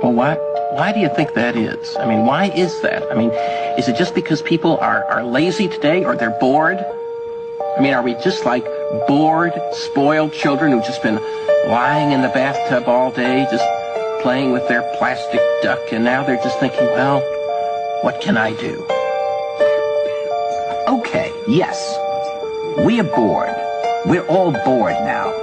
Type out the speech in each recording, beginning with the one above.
Well, why do you think that is? I mean, why is that? I mean, is it just because people are lazy today, or they're bored? I mean, are we just like bored, spoiled children who've just been lying in the bathtub all day, just playing with their plastic duck, and now they're just thinking, well, what can I do? Okay, yes. We are bored. We're all bored now.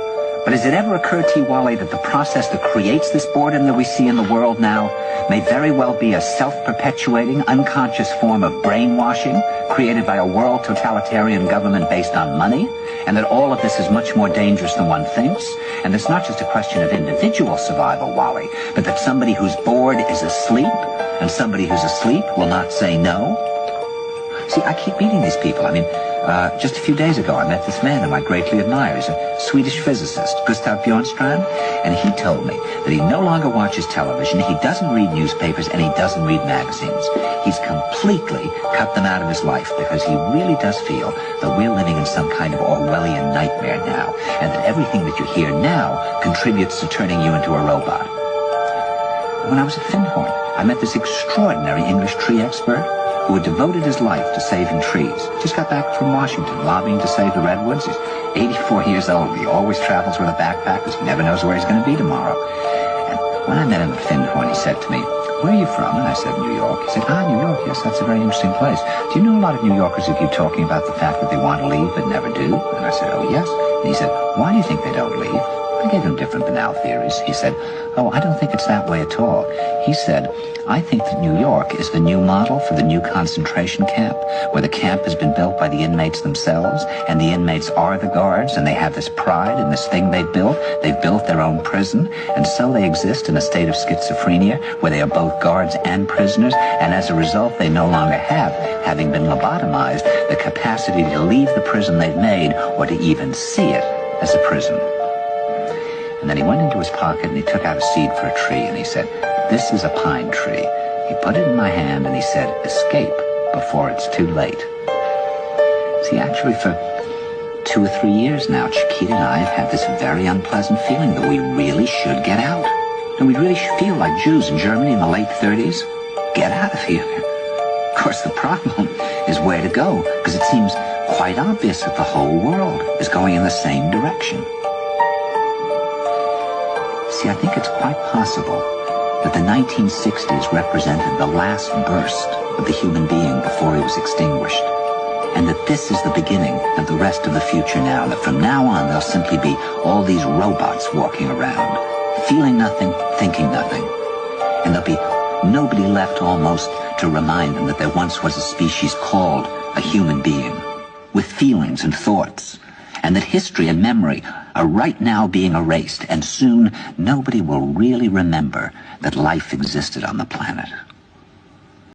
But has it ever occurred to you, Wally, that the process that creates this boredom that we see in the world now may very well be a self-perpetuating, unconscious form of brainwashing created by a world totalitarian government based on money, and that all of this is much more dangerous than one thinks, and it's not just a question of individual survival, Wally, but that somebody who's bored is asleep, and somebody who's asleep will not say no? See, I keep meeting these people. I mean, just a few days ago, I met this man whom I greatly admire. He's a Swedish physicist, Gustav Bjornstrand, and he told me that he no longer watches television, he doesn't read newspapers, and he doesn't read magazines. He's completely cut them out of his life because he really does feel that we're living in some kind of Orwellian nightmare now, and that everything that you hear now contributes to turning you into a robot. When I was at Findhorn, I met this extraordinary English tree expert who had devoted his life to saving trees. Just got back from Washington, lobbying to save the redwoods. He's 84 years old. He always travels with a backpack because he never knows where he's going to be tomorrow. And when I met him at Findhorn, he said to me, "Where are you from?" And I said, "New York." He said, "Ah, New York, yes, that's a very interesting place. Do you know a lot of New Yorkers who keep talking about the fact that they want to leave but never do?" And I said, "Oh, yes." And he said, "Why do you think they don't leave?" I gave him different banal theories. He said, "Oh, I don't think it's that way at all." He said, "I think that New York is the new model for the new concentration camp, where the camp has been built by the inmates themselves, and the inmates are the guards, and they have this pride in this thing they've built. They've built their own prison, and so they exist in a state of schizophrenia, where they are both guards and prisoners, and as a result, they no longer have, having been lobotomized, the capacity to leave the prison they've made, or to even see it as a prison." And then he went into his pocket and he took out a seed for a tree and he said, "This is a pine tree." He put it in my hand and he said, "Escape before it's too late." See, actually for 2 or 3 years now, Chiquita and I have had this very unpleasant feeling that we really should get out. And we really feel like Jews in Germany in the late 30s. Get out of here. Of course, the problem is where to go, because it seems quite obvious that the whole world is going in the same direction. See, I think it's quite possible that the 1960s represented the last burst of the human being before he was extinguished, and that this is the beginning of the rest of the future now, that from now on there'll simply be all these robots walking around, feeling nothing, thinking nothing, and there'll be nobody left almost to remind them that there once was a species called a human being, with feelings and thoughts, and that history and memory are right now being erased, and soon nobody will really remember that life existed on the planet.